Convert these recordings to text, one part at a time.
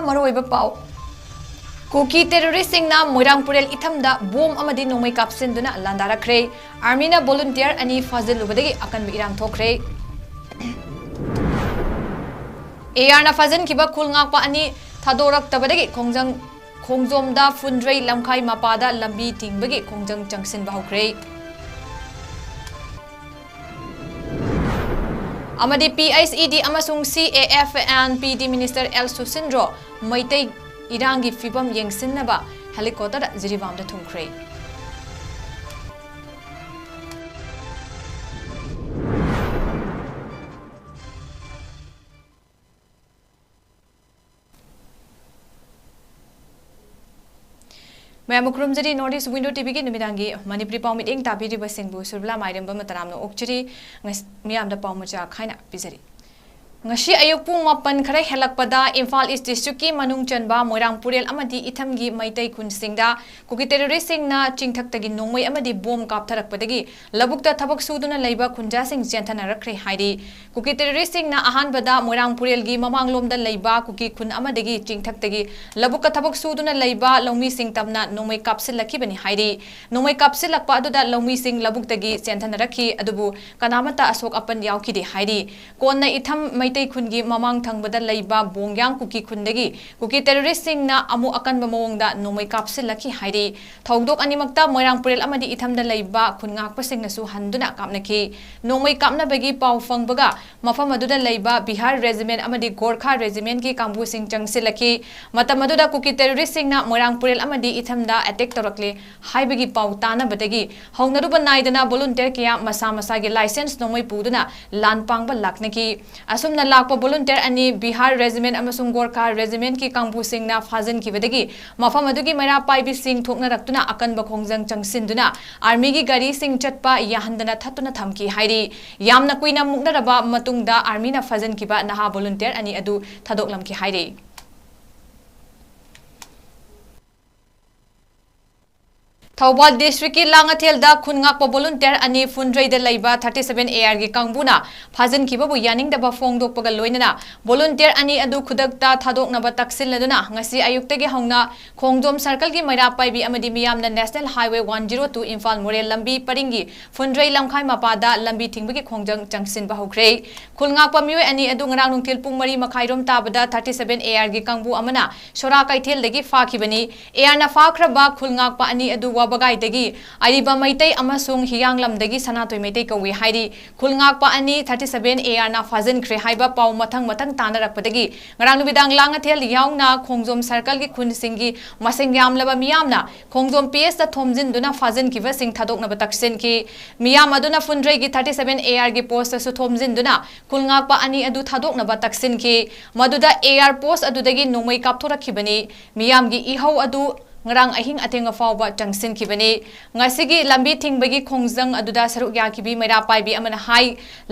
मरोइबा पाउ कुकी टेररिस्टसिंगना मोइरांगपुरेल इथमदा बोम अमदि नोंमै कापसिनदुना लांदारखरे आर्मीना वॉलंटियर अनि फाजिलुबदगी अकनब इरांग थोखरे एआरना फाजनखिबा खुलंगाकपा अनि थादोरक्तबदगी खोंजोमदा फुंद्रै लमखाई मपादा लंबी तिंगबगी खोंजंग चंगसिनबा हौखरे अमदि PHED अमसुंग CAFNPD minister L Susindro Meitei इरांगी फिबम येंगसिननबा हेलीकॉप्टर जिरीबामदा थुंखरे मैं मुख्रमजरी नॉर्थ ईस्ट विंडो टीवी की निमिदांगी मणिपुरी पाव मिटिंग ताबीरिबा सिंगबु सुरबला माइरंबा मतरामनो ओक्चरी मियामदा पाव मचा खाइना पिजरी ngasi ayuk pung 8 khare helakpada Imphal East District ki manung chanba Moirangpurel amadi ithamgi maitai kunsingda kuki terrorist singna chingthaktagi nongmai amadi bom kaptharakpadagi labukta thabak suduna leiba khunja sing jenthana rakre hairi kuki terrorist singna ahanbada Moirangpurel gi mamanglomda leiba kuki khun amadagi chingthaktagi labukka thabak suduna leiba longmi sing tamna nongmai kapsilakhi bani hairi nongmai kapsilakpa aduda longmi sing labuktagi jenthana rakhi adubu kanamata asok apan yaukide hairi konna itham तै खुनगी ममांग थंगबदा लैबा बोंग्यांग cookie खुंदगी cookie terrorist सिंगना अमु अकनबा मवंगदा नोमै कापसिलखि हाइरि थौदोक अनिमक्ता मोइरांपुरेल अमदि इथमदा लैबा खुनगाकपा सिंगनासु हंदुना कापनखि नोमै कापनबगी पाव फंगबगा मफम अदुदा लैबा Bihar regiment अमदि Gorkha regiment की कांबु सिंग चंगसिलखि मतम अदुदा cookie terrorist सिंगना मोइरांपुरेल अमदि इथमदा attack तौरक्ले हाइबगी पाव तानबदगी हौनरुबा नाइदना volunteer किया मसा मसागी licence नोमै पुदुना लानपांगबा लाकनखि असुमना Lakpa volunteer अनि Bihar regiment अमसुंग Gorkha regiment की कांबु सिंगना फाजनखिबदगी मफम अदुगी मैरा पाइबी सिंग थोकनरक्तुना अकनबा खोंजंग चंगसिनदुना army की गाड़ी सिंग चटपा याहंदना थतुना थमकी हाइरि यामना कुइना मुक्नरबा मतुंगदा आर्मीना फाजनखिबा नहा वॉलंटियर अनि अदु थदोकलमखि हाइरि थौबाल डिस्ट्रिक्ट की लांगथेलदा खुनगाकपा वॉलंटियर अनि फुंद्रैदा लैबा 37 AR की कांगबुना फाजनखिबबु यानिंगदबा फोंगदोकपगा लोइनना वॉलंटियर अनि अदु खुदकता थादोकनबा तक्सिलदुना ngasi ayuktagi hongna khongdom circle की मैरा पाइबी अमदि मियामना नेशनल हाईवे 102 इम्फाल मोरेल लंबी परिंगी फुंद्रै लमखाई मपादा लंबी थिंगबगी खोंजंग चंगसिनबा हौखरे खुलगाकपा मियोय अनि अदु ngarang nungtil pung 3 मखाइरोम ताबदा 37 AR की कांगबु अमना सोरा कैथेलदगी फाखिबनी AR ना फाखरबा खुलगाकपा अनि अदु बगाइदगी अरिबा मैतै अमसुंग हियांगलमदगी सनातोय मैतै कौवे हाइरि खुलगाकपा अनि 37 AR ना फाजनख्रे हाइबा पाउ मथंग मथंग तानरकपदगी ngarang nubidag langathel yaungna khongjom circle की खुनसिंगी मसिंग यामलबा मियामना khongjom PS ता थोमजिनदुना फाजनखिबा सिंग थादोकनबा तक्सिनखि मियाम अदुना फुंद्रै की 37 AR की पोस्ट सु थोमजिनदुना खुलगाकपा अनि अदु थादोकनबा तक्सिनखि मदुदा AR पोस्ट अदुदगी नोमै कापथोरखिबनी मियामगी इहौ अदु ngarang ahing atenga fawba changsinkhibani ngasigi lambi thingbagi khongjang aduda saruk yakibi maira paibi amana hai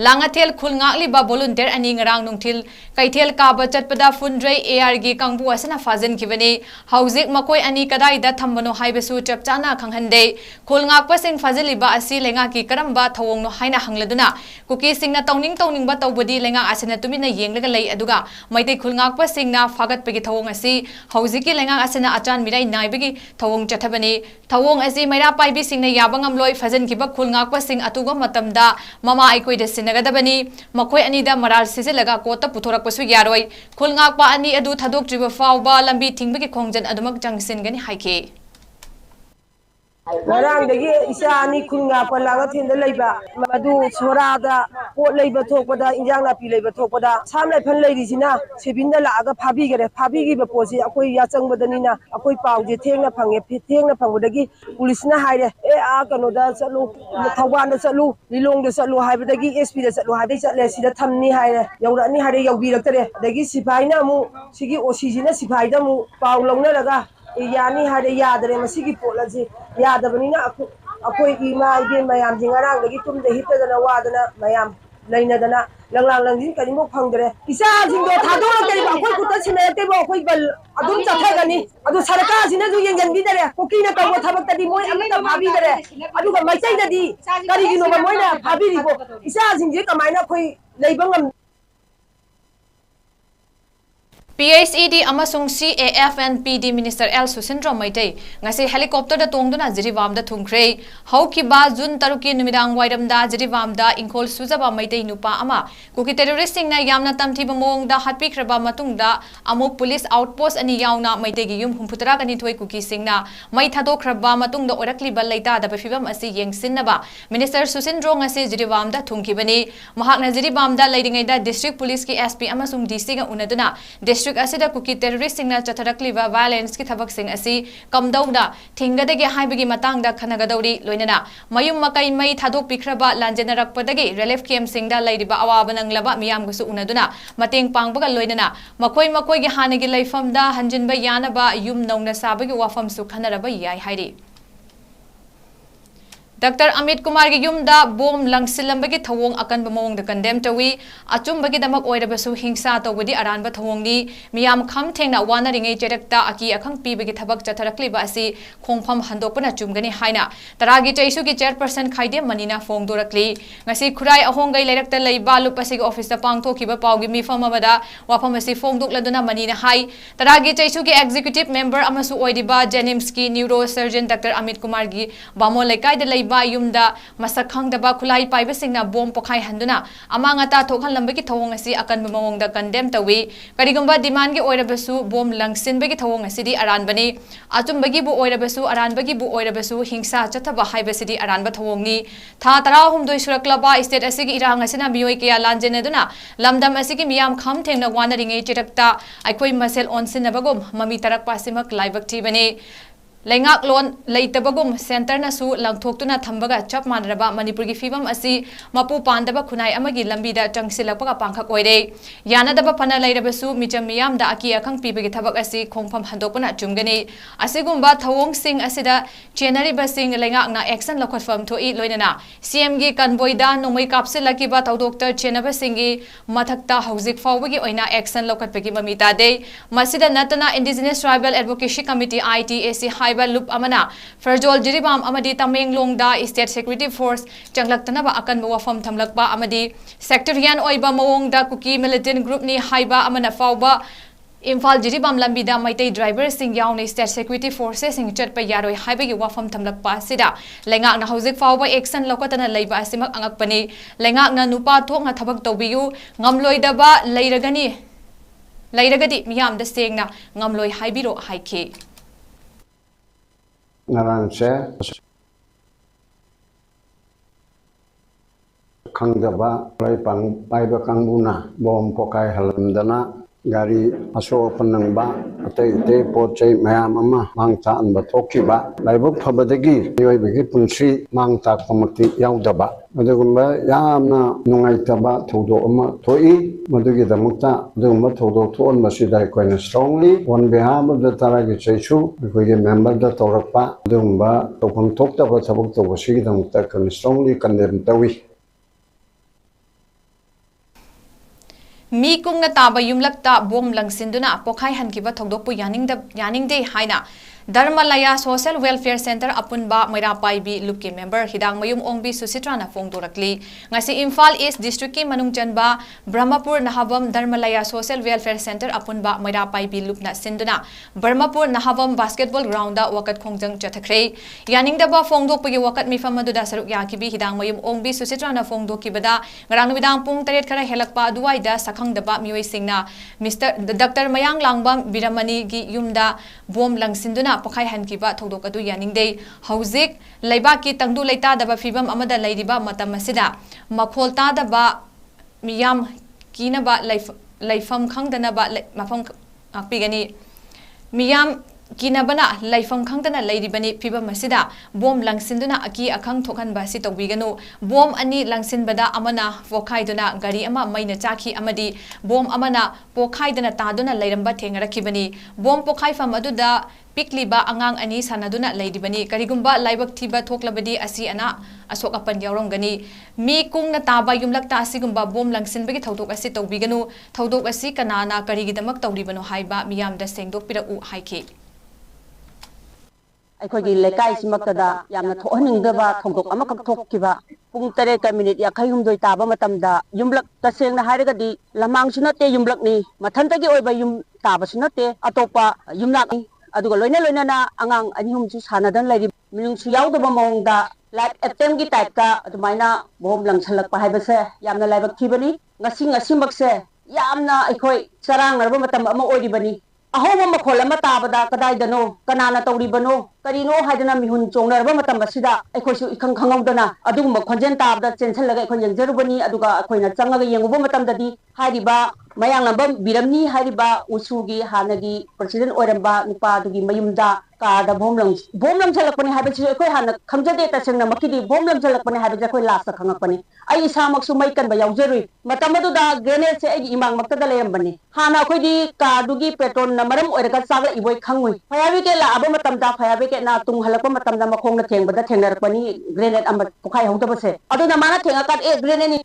langathel khulngakli ba volunteer ani ngarang nungthil kaithel kaba chatpada fundrai AR gi kangbu asana fajankhibani hauzik makoi ani kadai da thambano haibesu chapchana khanghande khulngakpa sing fajaliba asi lenga ki karamba thawongno haina hangladuna kuki singna tawning ba tawbodi lenga asana tumina yenglaga lei aduga maitei khulngakpa singna fagatpagi thawong asi hauziki lenga asana achan mirai naibi थवोंग चथबनी थवोंग असी मैरा पाइबी सिंगने याबंगम लोय फजन किबा खुलगाकपा सिंग अतुगो मतमदा mama आइकोइदे सिनगदबनी मखोय अनीदा moral सिजिलगा कोता पुथोरकपसु यारोय खुलगाकपा अनि अदु थदोकट्रिबा फावबा लंबी थिंगबगी खोंजन अदुमक जंगसिनगनी हाइके Narangdagi isa ani khunga palaga thinda leiba madu sorada pot leiba thokpada injang napi leiba thokpada samlai phan leirisina sebinda laaga phabigare phabigi ba posi akoi ya changbadani na akoi pauje thengna phangudagi police na haire e a kano da chalu thawban da chalu lilong da chalu haibadagi SP da chalu haidai chatle sida thamni haire yaurani haire yaubiraktere dagi sipai na mu sigi OCG na sipai da mu paw longna laga yani haire yadare masigi polaji yadabani na akoi ima ide mayam jingarang dagi tumde hitadana wadana mayam lainadana langlang langjin kanimo phangdare isa jingdo thadora tei ba akoi kuta sinate ba akoi bal adum chathagani adu sarkar sina ju yengan bidare kokina kawo thabak tadi moi amata bhabi dare adu ga maisai dadi kari gino ba moi na bhabi ribo isa jingje kamaina khoi leibangam PHED amasung CAFNPD Minister 𝗩𝗶𝗏𝗏 ngasi helicopter da tongduna Jirivam da thungkhrei haukiba June 3 numidang wairam da Jirivam da ingkhol sujaba maitei nupa ama kuki terrorist singna yamna tamthiba mong da hatpikhraba matung da amuk police outpost ani yauna maitei gi yum humphutara kani thoi kuki singna mai thadokhraba matung da orakliba leita da bafibam asi yengsinnaba Minister 𝗍𝗏𝗏 ngasi Jirivam da thungkibani mahakna Jirivam da leiringai da district police ki SP amasung DC ga unaduna district asida kuki terrorist singna chatharakliba violence ki thabak sing asi kamdauda thingadagi haibagi matangda khanagadori loinana mayum makai mai thadok pikhraba lanjenarakpadagi relief camp singda lairiba awabananglaba miyam gusu unaduna mateng pangbaga loinana makoi gi hanagi laifamda hanjinba yanaba yum nongna sabagi wafam su khanaraba yai hairi Dr. 𝗵𝗃𝗃 𝐍𝐞𝐰𝐬 yumda bom langsilambagi thawong akanba mawongda condemn tawi achumbagi damak oirabasu hingsa tawbadi aranba thawongni miyam kham thengna wanaringai cherakta aki akhang pibagi thabak chatharakliba asi khongpham handokpana chumgani haina taragi chaisu ki chairperson khaide manina fongdorakli ngasi khurai ahongai leirakta leiba lupasi gi office ta pangthokiba pawgi mifam amada wafam asi fongdokladuna manina hai taragi chaisu ki executive member amasu oidiba Jenims ki neurosurgeon Dr. 𝗵𝗃𝗃 gi bamo lekai da leiba yumda masakhang daba khulai paiba singna bom pokhai handuna amangata thokhan lambagi thawong asi akanba mawongda condemn tawi karigumba demand gi oirabasu bom langsinbagi thawong asidi aranbani achumbagi bu oirabasu aranbagi bu oirabasu hingsa chathaba haibasidi aranba thawongni tha 13 suraklaba state asigi irang asina miyoi kya lanjeneduna lamdam asigi miyam kham thengna wanaringai chirakta aikoi masel onsinabagum mami tarakpa simak laibak thibani Lengak lon leitabagum center na su langthoktuna thambaga chap manraba Manipur gi fibam asi mapu pandaba khunai amagi lambida changsilakpaga pangkhak oire yanadaba phana leirabasu micham miyam da aki akhang pibagi thabak asi khongpham handokpana chumgani asigumba thawong sing asida chenari basing lengak na action lokhotfam thoi loinana CM gi convoy da nomai kapsilaki ba tawdokter chenaba singi mathakta hojik fawbagi oina action lokhotpagi mamita de masida natana indigenous tribal advocacy committee ITAC Loop amana Farjol Jiribam amadi Tamenglong da State Security Force changlaktanaba akan wafam thamlakba amadi sectorian oiba mawong da kuki militant group ni haiba amana fawba Imphal Jiribam lambida maitei driver sing yauni State Security Forces sing chatpa yaroi haibagi wafam thamlakpa sida lengak na hojik fawba action lokotana leiba asimak angakpani lengak na nupa thok na thabak tawbiyu ngamloidaba leiragadi miyam da sengna ngamloi haibiro haike ngarang se khangdaba paiba kangbuna bom pokai halamdana gari aso panangba atei pochai mayam ama mangta anba thokiba laibuk phabadagi yoibagi punsi mangta komati yaudaba adugumba yamna nungaitaba thodo ama thoi madugi damukta adugumba thodo thon masida koina strongly on behalf of the taragi chaisu koige member da torakpa adugumba tokhon thoktaba thabuk tobasi damukta kan strongly condemn tawi Mi kung na taba yumlakta bom langsinduna pokhai hankiba thogdokpu yaningde haina Dharmalaya Social Welfare Center apunba 𝗵𝗶𝗱𝗶 loop ki member hidang mayum ongbi susitrana fongdorakli ngasi Imphal East district ki manungchanba Brahmapur Nahabam Dharmalaya Social Welfare Center apunba 𝗵𝗶𝗱𝗶 loop na sinduna Brahmapur Nahabam basketball ground da wakat khongjang chathakhrei yaningdaba fongdokpagi wakat mifam aduda saruk yakibi hidang mayum ongbi susitrana fongdokibada ngarang numidang pung 8 khara helakpa aduwaida sakhangdaba miyoi singna Dr. Mayang Langbam Biramani gi yumda bom langsinduna pokhai hankiba thodok adu yaningdei hojik leibaki tangdu leita daba fibam amada leiriba matam asida makhol ta daba miyam kinaba leifam khangdana ba mafam akpigani miyam kinabana leifam khangdana leiribani fibam asida bom langsinduna aki akhang thokhan ba si tawbiganu bom ani langsinbada amana pokhaiduna gari ama maina chakhi amadi bom amana pokhaidana taduna leiramba thengrakibani bom pokhai fam aduda pikliba angang ani sanaduna leidibani karigumba laibak thiba thoklabadi asi ana asok apan yaurongani mi kungna taba yumlakta asigumba bom langsinbagi thodok asi tawbiganu thodok asi kanana karigidamak tawribano haiba miyamda sengdokpirau haike ꯑꯩꯈꯣꯏꯒꯤ ꯂꯩꯀꯥꯏꯁꯤꯃꯛꯇꯗ ꯌꯥꯝꯅ ꯊꯣꯛꯍꯟꯅꯤꯡꯗꯕ ꯊꯧꯗꯣꯛ ꯑꯃꯈꯛ ꯊꯣꯛꯈꯤꯕ ꯄꯨꯡ 7:50 ꯇꯥꯕ ꯃꯇꯝꯗ ꯌꯨꯝꯂꯛ ꯇꯁꯦꯡꯅ ꯍꯥꯏꯔꯒꯗꯤ ꯂꯝꯃꯥꯡꯁꯨ ꯅꯠꯇꯦ ꯌꯨꯝꯂꯛꯅꯤ ꯃꯊꯟꯇꯒꯤ ꯑꯣꯏꯕ ꯌꯨꯝ ꯇꯥꯕꯁꯨ ꯅꯠꯇꯦ ꯑꯇꯣꯞꯄ ꯌꯨꯝꯂꯛꯅꯤ ꯑꯗꯨꯒ ꯂꯣꯏꯅꯅ ꯑꯉꯥꯡ ꯑꯅꯤ ꯑꯍꯨꯝꯁꯨ ꯁꯥꯟꯅꯗꯅ ꯂꯩꯔꯤ ꯃꯤꯅꯨꯡꯁꯤ ꯌꯥꯎꯗꯕ ꯃꯑꯣꯡꯗ ꯂꯥꯏꯐ ꯑꯦꯇꯦꯝꯒꯤ ꯇꯥꯏꯞꯇ ꯑꯗꯨꯃꯥꯏꯅ ꯕꯣꯝ ꯂꯪꯁꯜꯂꯛꯄ ꯍꯥꯏꯕꯁꯦ ꯌꯥꯝꯅ ꯂꯥꯏꯕꯛ ꯊꯤꯕꯅꯤ ꯉꯁꯤꯃꯛꯁꯦ ꯌꯥꯝꯅ ꯑꯩꯈꯣꯏ ꯆꯔꯥꯡꯅꯔꯕ ꯃꯇꯝ ꯑꯃ ꯑꯣꯏꯔꯤꯕꯅꯤ ꯑꯍꯧꯕ ꯃꯈꯣꯜ ꯑꯃ ꯇꯥꯕꯗ ꯀꯗꯥꯏꯗꯅꯣ ꯀꯅꯥꯅ ꯇꯧꯔꯤꯕꯅꯣ ꯀꯔꯤꯅꯣ ꯍꯥꯏꯗꯅ ꯃꯤꯍꯨꯟ ꯆꯣꯡꯅꯔꯕ ꯃꯇꯝ ꯑꯁꯤꯗ ꯑꯩꯈꯣꯏꯁꯨ ꯏꯈꯪ ꯈꯪꯍꯧꯗꯅ ꯑꯗꯨꯒꯨꯝꯕ ꯈꯣꯟꯖꯦꯜ ꯇꯥꯕꯗ ꯆꯦꯟꯁꯤꯜꯂꯒ ꯑꯩꯈꯣꯏ ꯌꯦꯡꯖꯔꯨꯕꯅꯤ ꯑꯗꯨꯒ ꯑꯩꯈꯣꯏꯅ ꯆꯪꯉꯒ ꯌꯦꯡꯉꯨꯕ ꯃꯇꯝꯗꯗꯤ ꯍꯥꯏꯔꯤꯕ ꯃꯌꯥꯡꯂꯝꯕꯝ ꯕꯤꯔꯝꯅꯤ ꯍꯥꯏꯔꯤꯕ ꯎꯁꯨꯒꯤ ꯍꯥꯟꯅꯒꯤ ꯄ꯭ꯔꯁꯤꯗꯦꯟ ꯑꯣꯏꯔꯝꯕ ꯅꯨꯄꯥꯗꯨꯒꯤ ꯃꯌꯨꯝꯗ ꯀꯥꯔꯗ ꯕꯣꯝ ꯂꯪꯁꯜꯂꯛꯄꯅꯤ ꯍꯥꯏꯕꯁꯤꯁꯨ ꯑꯩꯈꯣꯏ ꯍꯥꯟꯅ ꯈꯪꯖꯗꯦ ꯇꯁꯦꯡꯅꯃꯛꯀꯤꯗꯤ ꯕꯣꯝ ꯂꯪꯁꯜꯂꯛꯄꯅꯤ ꯍꯥꯏꯕꯁꯦ ꯑꯩꯈꯣꯏ ꯂꯥꯁꯇ ꯈꯪꯉꯛꯄꯅꯤ ꯑꯩ ꯏꯁꯥꯃꯛꯁꯨ ꯃꯩ ꯀꯟꯕ ꯌꯥꯎꯖꯔꯨꯏ ꯃꯇꯝ ꯑꯗꯨꯗ ꯒ꯭ꯔꯦꯅꯦꯗꯁꯦ ꯑꯩꯒꯤ ꯏꯃꯥꯡꯃꯛꯇꯗ ꯂꯩꯔꯝꯕꯅꯤ ꯍꯥꯟꯅ ꯑꯩꯈꯣꯏꯗꯤ ꯀꯥꯔꯗꯨꯒꯤ ꯄꯦꯇ꯭ꯔꯣꯜꯅ ꯃꯔꯝ ꯑꯣꯏꯔꯒ ꯆꯥꯛꯂꯛꯏꯕꯣꯏ ꯈꯪꯉꯨꯏ ꯐꯥꯌꯔ ꯕ꯭ꯔꯤꯒꯦꯗ ꯂꯥꯛꯑꯕ ꯃꯇꯝꯗ ꯐꯥꯌꯔ ꯕ꯭ꯔꯤꯒꯦꯗꯅ ꯇꯨꯡ ꯍꯜꯂꯛꯄ ꯃꯇꯝꯗ ꯃꯈꯣꯡꯅ ꯊꯦꯡꯕꯗ ꯊꯦꯡꯅꯔꯛꯄꯅꯤ ꯒ꯭ꯔꯦꯅꯦꯗ ꯑꯃ ꯄꯣꯈꯥꯏꯍꯧꯗꯕꯁꯦ ꯑꯗꯨꯅ ꯃꯥꯅ ꯊꯦꯡꯉꯀꯥꯟꯗ ꯒ꯭ꯔꯦꯅꯦꯗꯅꯤ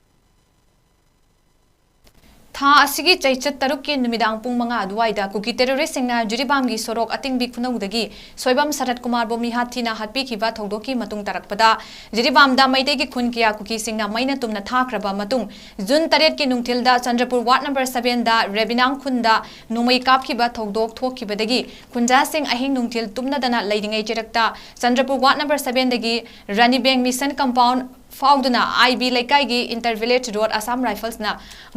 ꯊꯥ ꯑꯁꯤꯒꯤ ꯆꯩꯆꯠ 6ꯀꯤ ꯅꯨꯃꯤꯗꯥꯡ ꯄꯨꯡ 5 ꯑꯗꯨꯋꯥꯏꯗ ꯀꯨꯀꯤ ꯇꯦꯔꯣꯔꯤꯁꯁꯤꯡꯅ ꯖꯤꯔꯤꯕꯥꯝꯒꯤ ꯁꯣꯔꯣꯛ ꯑꯇꯤꯡꯕꯤ ꯈꯨꯅꯧꯗꯒꯤ ꯁꯣꯏꯕꯝ ꯁꯔꯠꯀꯨꯃꯥꯔꯕꯨ ꯃꯤꯍꯥꯠ ꯊꯤꯅ ꯍꯥꯠꯄꯤꯈꯤꯕ ꯊꯧꯗꯣꯛꯀꯤ ꯃꯇꯨꯡ ꯇꯥꯔꯛꯄꯗ ꯖꯤꯔꯤꯕꯥꯝꯗ ꯃꯩꯇꯩꯒꯤ ꯈꯨꯟ ꯀꯌꯥ ꯀꯨꯀꯤꯁꯤꯡꯅ ꯃꯩꯅ ꯇꯨꯝꯅ ꯊꯥꯈ꯭ꯔꯕ ꯃꯇꯨꯡ ꯖꯨꯟ 7ꯀꯤ ꯅꯨꯡꯊꯤꯜꯗ ꯆꯟꯗ꯭ꯔꯄꯨꯔ ꯋꯥꯔꯗ ꯅꯝꯕꯔ 7ꯗ ꯔꯦꯕꯤꯅꯥꯡ ꯈꯨꯟꯗ ꯅꯣꯡꯃꯩ ꯀꯥꯞꯈꯤꯕ ꯊꯧꯗꯣꯛ ꯊꯣꯛꯈꯤꯕꯗꯒꯤ ꯈꯨꯟꯖꯥꯁꯤꯡ ꯑꯍꯤꯡ ꯅꯨꯡꯊꯤꯜ ꯇꯨꯝꯅꯗꯅ ꯂꯩꯔꯤꯉꯩ ꯆꯩꯔꯛꯇ ꯆꯟꯗ꯭ꯔꯄꯨꯔ ꯋꯥꯔꯗ ꯅꯝꯕꯔ 7ꯗꯒꯤ ꯔꯥꯅꯤꯕꯦꯡ ꯃꯤꯁꯟ ꯀꯝꯄꯥꯎꯟड ꯐꯥꯎꯗꯨꯅ ꯑꯥꯏꯕꯤ ꯂꯩꯀꯥꯏꯒꯤ ꯏꯟꯇꯔꯚꯤꯂꯦꯖ ꯔꯣꯗ ꯑꯁꯥꯝ ꯔꯥꯏꯐꯜꯁꯅ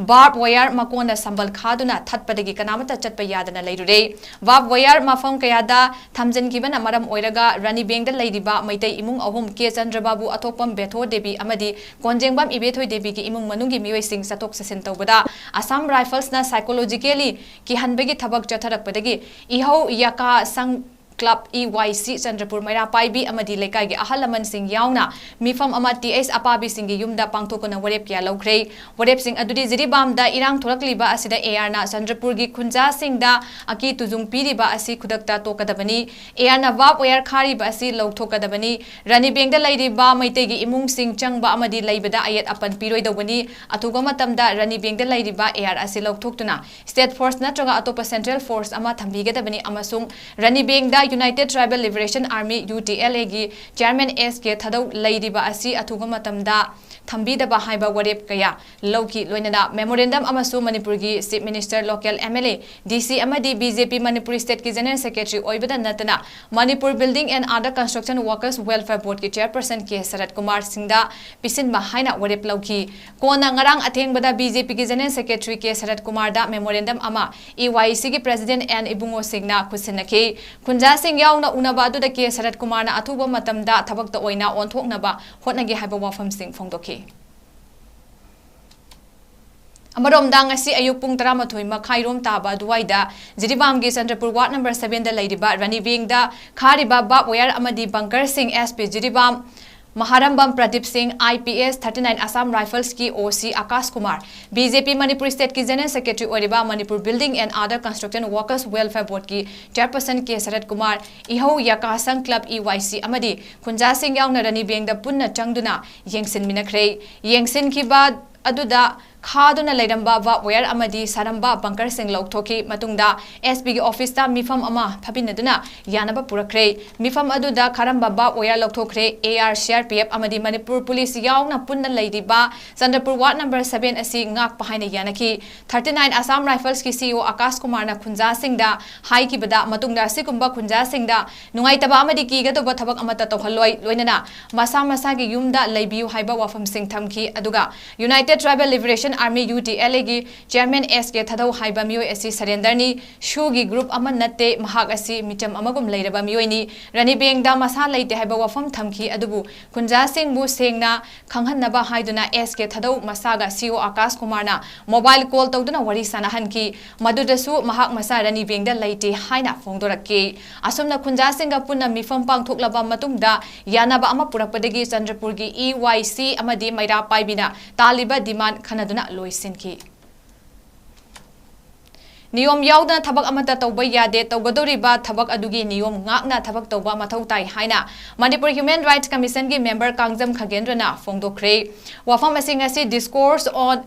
ꯕꯥꯔꯕ ꯋꯥꯌꯔ ꯃꯀꯣꯟꯗ ꯁꯝꯕꯜ ꯈꯥꯗꯨꯅ ꯊꯠꯄꯗꯒꯤ ꯀꯅꯥꯃꯠꯇ ꯆꯠꯄ ꯌꯥꯗꯅ ꯂꯩꯔꯨꯔꯦ ꯕꯥꯔꯕ ꯋꯥꯌꯔ ꯃꯐꯝ ꯀꯌꯥꯗ ꯊꯝꯖꯤꯟꯈꯤꯕꯅ ꯃꯔꯝ ꯑꯣꯏꯔꯒ ꯔꯥꯅꯤꯕꯦꯡꯗ ꯂꯩꯔꯤꯕ ꯃꯩꯇꯩ ꯏꯃꯨꯡ ꯑꯍꯨꯝ ꯀꯦ ꯆꯟꯗ꯭ꯔꯕꯥꯕꯨ ꯑꯊꯣꯛꯄꯝ ꯕꯦꯊꯣ-ꯗꯦꯕꯤ ꯑꯃꯗꯤ ꯀꯣꯟꯖꯦꯡꯕꯝ ꯏꯕꯦꯊꯣꯏ-ꯗꯦꯕꯤꯒꯤ ꯏꯃꯨꯡ ꯃꯅꯨꯡꯒꯤ ꯃꯤꯑꯣꯏꯁꯤꯡ ꯆꯠꯊꯣꯛ ꯆꯠꯁꯤꯟ ꯇꯧꯕꯗ ꯑꯁꯥꯝ ꯔꯥꯏꯐꯜꯁꯅ ꯁꯥꯏꯀꯣꯂꯣꯖꯤꯀꯦꯂꯤ ꯀꯤꯍꯟꯕꯒꯤ ꯊꯕꯛ ꯆꯠꯊꯔꯛꯄꯗꯒꯤ ꯏꯍꯧ-ꯌꯥꯀꯥ 𝗍𝗵 ꯆꯟꯗ꯭ꯔꯄꯨꯔ ꯃꯩꯔꯥꯄꯥꯏꯕꯤ ꯑꯃꯗꯤ ꯂꯩꯀꯥꯏꯒꯤ ꯑꯍꯜ ꯂꯃꯟꯁꯤꯡ ꯌꯥꯎꯅ ꯃꯤꯐꯝ ꯑꯃ ꯇꯤ.ꯑꯩꯆ ꯑꯄꯥꯕꯤꯁꯤꯡꯒꯤ ꯌꯨꯝꯗ ꯄꯥꯡꯊꯣꯛꯇꯨꯅ ꯋꯥꯔꯦꯞ ꯀꯌꯥ ꯂꯧꯈ꯭ꯔꯦ ꯋꯥꯔꯦꯞꯁꯤꯡ ꯑꯗꯨꯗꯤ ꯖꯤꯔꯤꯕꯥꯝꯗ ꯏꯔꯥꯡ ꯊꯣꯔꯛꯂꯤꯕ ꯑꯁꯤꯗ ꯑꯦꯌꯥꯔꯅ ꯆꯟꯗ꯭ꯔꯄꯨꯔꯒꯤ ꯈꯨꯟꯖꯥꯁꯤꯡꯗ ꯑꯀꯤ ꯇꯨꯖꯨꯡ ꯄꯤꯔꯤꯕ ꯑꯁꯤ ꯈꯨꯗꯛꯇ ꯇꯣꯛꯀꯗꯕꯅꯤ ꯑꯦꯌꯥꯔꯅ ꯕꯥꯔꯕ ꯋꯥꯌꯔ ꯈꯥꯔꯤꯕ ꯑꯁꯤ ꯂꯧꯊꯣꯛꯀꯗꯕꯅꯤ ꯔꯥꯅꯤꯕꯦꯡꯗ ꯂꯩꯔꯤꯕ ꯃꯩꯇꯩꯒꯤ ꯏꯃꯨꯡꯁꯤꯡ ꯆꯪꯕ ꯑꯃꯗꯤ ꯂꯩꯕꯗ ꯑꯌꯦꯠ ꯑꯄꯟ ꯄꯤꯔꯣꯏꯗꯧꯕꯅꯤ ꯑꯊꯨꯕ ꯃꯇꯝꯗ ꯔꯥꯅꯤꯕꯦꯡꯗ ꯂꯩꯔꯤꯕ ꯑꯦꯌꯥꯔ ꯑꯁꯤ ꯂꯧꯊꯣꯛꯇꯨꯅ ꯁ꯭ꯇꯦꯠ ꯐꯣꯔꯁ ꯅꯠꯇ꯭ꯔꯒ ꯑꯇꯣꯞꯄ ꯁꯦꯟꯇ꯭ꯔꯦꯜ ꯐꯣꯔꯁ ꯑꯃ ꯊꯝꯕꯤꯒꯗꯕꯅꯤ ꯑꯃꯁꯨꯡ ꯔꯥꯅꯤꯕꯦꯡꯗ ꯌꯨꯅꯥꯏꯇꯦꯗ ꯇ꯭ꯔꯥꯏꯕꯦꯜ ꯂꯤꯕꯔꯦꯁꯟ ꯑꯥꯔꯃꯤ ꯌꯨ.ꯇꯤ.ꯑꯦꯜ.ꯑꯦ.ꯒꯤ ꯆꯤꯌꯔꯃꯦꯟ 𝐻.ꯀꯦ ꯊꯗꯧ ꯂꯩꯔꯤꯕ ꯑꯁꯤ ꯑꯊꯨꯕ ꯃꯇꯝꯗ ꯊꯝꯕꯤꯗꯕ ꯍꯥꯏꯕ ꯋꯥꯔꯦꯞ ꯀꯌꯥ ꯂꯧꯈꯤ ꯂꯣꯏꯅꯅ ꯃꯦꯃꯣꯔꯦꯟꯗꯝ ꯑꯃꯁꯨꯡ ꯃꯅꯤꯄꯨꯔꯒꯤ chief minister local MLA DC ꯑꯃꯗꯤ ꯕꯤ.ꯖꯦ.ꯄꯤ ꯃꯅꯤꯄꯨꯔꯤ ꯁ꯭ꯇꯦꯠꯀꯤ ꯖꯦꯅꯔꯦꯜ ꯁꯦꯀ꯭ꯔꯦꯇꯔꯤ ꯑꯣꯏꯕꯗ ꯅꯠꯇꯅ Manipur building and other construction workers welfare ꯕꯣꯔꯗꯀꯤ ꯆꯤꯌꯔꯄꯔꯁꯟ ꯀꯦ ꯁꯔꯠꯀꯨꯃꯥꯔ ꯁꯤꯡꯗ ꯄꯤꯁꯤꯟꯕ ꯍꯥꯏꯅ ꯋꯥꯔꯦꯞ ꯂꯧꯈꯤ ꯀꯣꯟꯅ ꯉꯔꯥꯡ ꯑꯊꯦꯡꯕꯗ ꯕꯤ.ꯖꯦ.ꯄꯤꯒꯤ ꯖꯦꯅꯔꯦꯜ ꯁꯦꯀ꯭ꯔꯦꯇꯔꯤ ꯀꯦ ꯁꯔꯠꯀꯨꯃꯥꯔꯗ ꯃꯦꯃꯣꯔꯦꯟꯗꯝ ꯑꯃ ꯏ.ꯋꯥꯏ.ꯁꯤꯒꯤ ꯄ꯭ꯔꯦꯁꯤꯗꯦꯟꯠ ꯑꯦꯟ ꯏꯕꯨꯡꯉꯣꯁꯤꯡꯅ ꯈꯨꯠꯁꯤꯟꯅꯈꯤ ꯈꯨꯟꯖꯥꯁꯤꯡ ꯌꯥꯎꯅ ꯎꯅꯕ ꯑꯗꯨꯗ ꯀꯦ ꯁꯔꯠꯀꯨꯃꯥꯔꯅ ꯑꯊꯨꯕ ꯃꯇꯝꯗ ꯊꯕꯛꯇ ꯑꯣꯏꯅ ꯑꯣꯟꯊꯣꯛꯅꯕ ꯍꯣꯠꯅꯒꯦ ꯍꯥꯏꯕ ꯋꯥꯐꯝꯁꯤꯡ ꯐꯣꯡꯗꯣꯛꯈꯤ ꯑꯃꯔꯣꯝꯗ ꯉꯁꯤ ꯑꯌꯨꯛ ꯄꯨꯡ 11:30 ꯇꯥꯕ ꯑꯗꯨꯋꯥꯏꯗ ꯖꯤꯔꯤꯕꯥꯝꯒꯤ ꯆꯟꯗ꯭ꯔꯄꯨꯔ ꯋꯥꯔꯗ ꯅꯝꯕꯔ 7ꯗ ꯂꯩꯔꯤꯕ ꯔꯥꯅꯤꯕꯦꯡꯗ ꯈꯥꯔꯤꯕ ꯕꯥꯔꯕ ꯋꯥꯌꯔ ꯑꯃꯗꯤ ꯕꯪꯀꯔꯁꯤꯡ ꯑꯦꯁ.ꯄꯤ. ꯖꯤꯔꯤꯕꯥꯝ ꯃꯍꯥꯔꯝꯕꯝ ꯄ꯭ꯔꯗꯤꯞ ꯁꯤꯡ I.P.S. 39 ꯑꯁꯥꯝ ꯔꯥꯏꯐꯜꯁꯀꯤ O.C. ꯑꯀꯥꯁ ꯀꯨꯃꯥꯔ ꯕꯤ.ꯖꯦ.ꯄꯤ ꯃꯅꯤꯄꯨꯔ ꯁ꯭ꯇꯦꯠꯀꯤ ꯖꯦꯅꯔꯦꯜ ꯁꯦꯀ꯭ꯔꯦꯇꯔꯤ ꯑꯣꯏꯔꯤꯕ Manipur building and other construction workers welfare ꯕꯣꯔꯗꯀꯤ ꯆꯤꯌꯔꯄꯔꯁꯟ ꯀꯦ ꯁꯔꯠꯀꯨꯃꯥꯔ ꯏꯍꯧ-ꯌꯥꯀꯥ ꯀ꯭ꯂꯕ E.Y.C. ꯑꯃꯗꯤ ꯈꯨꯟꯖꯥꯁꯤꯡ ꯌꯥꯎꯅ ꯔꯥꯅꯤꯕꯦꯡꯗ ꯄꯨꯟꯅ ꯆꯪꯗꯨꯅ ꯌꯦꯡꯁꯤꯟꯃꯤꯟꯅꯈ꯭ꯔꯦ ꯌꯦꯡꯁꯤꯟꯈꯤꯕ ꯑꯗꯨꯗ ꯈꯥꯗꯨꯅ ꯂꯩꯔꯝꯕ ꯕꯥꯔꯕ ꯋꯥꯌꯔ ꯑꯃꯗꯤ ꯁꯥꯔꯝꯕ ꯕꯪꯀꯔꯁꯤꯡ ꯂꯧꯊꯣꯛꯈꯤ ꯃꯇꯨꯡꯗ ꯑꯦꯁ.ꯄꯤꯒꯤ ꯑꯣꯐꯤꯁꯇ ꯃꯤꯐꯝ ꯑꯃ ꯐꯝꯃꯤꯟꯅꯗꯨꯅ ꯌꯥꯅꯕ ꯄꯨꯔꯛꯈ꯭ꯔꯦ ꯃꯤꯐꯝ ꯑꯗꯨꯗ ꯈꯥꯔꯝꯕ ꯕꯥꯔꯕ ꯋꯥꯌꯔ ꯂꯧꯊꯣꯛꯈ꯭ꯔꯦ ꯑꯦ.ꯑꯥꯔ. ꯁꯤ.ꯑꯥꯔ.ꯄꯤ.ꯑꯦꯐ ꯑꯃꯗꯤ ꯃꯅꯤꯄꯨꯔ ꯄꯨꯂꯤꯁ ꯌꯥꯎꯅ ꯄꯨꯟꯅ ꯂꯩꯔꯤꯕ ꯆꯟꯗ꯭ꯔꯄꯨꯔ ꯋꯥꯔꯗ ꯅꯝꯕꯔ 7 ꯑꯁꯤ ꯉꯥꯛꯄ ꯍꯥꯏꯅ ꯌꯥꯅꯈꯤ 39 ꯑꯁꯥꯝ ꯔꯥꯏꯐꯜꯁꯀꯤ सी.ई.ओ. ꯑꯀꯥꯁ ꯀꯨꯃꯥꯔꯅ ꯈꯨꯟꯖꯥꯁꯤꯡꯗ ꯍꯥꯏꯈꯤꯕꯗ ꯃꯇꯨꯡꯗ ꯑꯁꯤꯒꯨꯝꯕ ꯈꯨꯟꯖꯥꯁꯤꯡꯗ ꯅꯨꯡꯉꯥꯏꯇꯕ ꯑꯃꯗꯤ ꯀꯤꯒꯗꯧꯕ ꯊꯕꯛ ꯑꯃꯠꯇ ꯇꯧꯍꯜꯂꯣꯏ ꯂꯣꯏꯅꯅ ꯃꯁꯥ ꯃꯁꯥꯒꯤ ꯌꯨꯝꯗ ꯂꯩꯕꯤꯌꯨ ꯍꯥꯏꯕ ꯋꯥꯐꯝꯁꯤꯡ ꯊꯝꯈꯤ ꯑꯗꯨꯒ ꯌꯨꯅꯥꯏꯇꯦꯗ ꯇ꯭ꯔꯥꯏꯕꯦꯜ ꯂꯤꯕꯔꯦꯁꯟ ꯑꯥꯔꯃꯤ ꯌꯨ.ꯇꯤ.ꯑꯦꯜ.ꯑꯦ.ꯒꯤ ꯆꯤꯌꯔꯃꯦꯟ ꯍꯩꯆ.ꯀꯦ ꯊꯗꯧ ꯍꯥꯏꯕ ꯃꯤꯑꯣꯏ ꯑꯁꯤ ꯁꯔꯦꯟꯗꯔꯅꯤ ꯁꯨꯒꯤ ꯒ꯭ꯔꯨꯞ ꯑꯃ ꯅꯠꯇꯦ ꯃꯍꯥꯛ ꯑꯁꯤ ꯃꯤꯆꯝ ꯑꯃꯒꯨꯝ ꯂꯩꯔꯕ ꯃꯤꯑꯣꯏꯅꯤ ꯔꯥꯅꯤꯕꯦꯡꯗ ꯃꯁꯥ ꯂꯩꯇꯦ ꯍꯥꯏꯕ ꯋꯥꯐꯝ ꯊꯝꯈꯤ ꯑꯗꯨꯕु ꯈꯨꯟꯖꯥꯁꯤꯡꯕꯨ ꯁꯦꯡꯅ ꯈꯪꯍꯟꯅꯕ ꯍꯥꯏꯗꯨꯅ ꯑꯦꯁ.ꯀꯦ ꯊꯗꯧ ꯃꯁꯥꯒ सी.ई.ओ. ꯑꯀꯥꯁ ꯀꯨꯃꯥꯔꯅ ꯃꯣꯕꯥꯏꯜ ꯀꯣꯜ ꯇꯧꯗꯨꯅ ꯋꯥꯔꯤ ꯁꯥꯅꯍꯟꯈꯤ ꯃꯗꯨꯗꯁꯨ ꯃꯍꯥꯛ ꯃꯁꯥ ꯔꯥꯅꯤꯕꯦꯡꯗ ꯂꯩꯇꯦ ꯍꯥꯏꯅ ꯐꯣꯡꯗꯣꯔꯛꯈꯤ ꯑꯁꯨꯝꯅ ꯈꯨꯟꯖꯥꯁꯤꯡꯒ ꯄꯨꯟꯅ ꯃꯤꯐꯝ ꯄꯥꯡꯊꯣꯛꯂꯕ ꯃꯇꯨꯡꯗ ꯌꯥꯅꯕ ꯑꯃ ꯄꯨꯔꯛꯄꯗꯒꯤ ꯆꯟꯗ꯭ꯔꯄꯨꯔꯒꯤ E.Y.C. ꯑꯃꯗꯤ ꯃꯩꯔꯥꯄꯥꯏꯕꯤꯅ ꯇꯥꯜꯂꯤꯕ ꯗꯤꯃꯥꯟ ꯈꯟꯅꯗꯨꯅ ꯂꯣꯏꯁꯤꯟꯈꯤ नियम याउदना थबक अमता तौबा यादे तौगदौरिबा थबक अदुगी नियम ngakna थबक तौबा मथौ ताई हाइना मणिपुर ह्यूमन राइट्स कमीशन की मेंबर कांगजम खगेंद्रना फोंदोखरे वाफम असिंग असि discourse on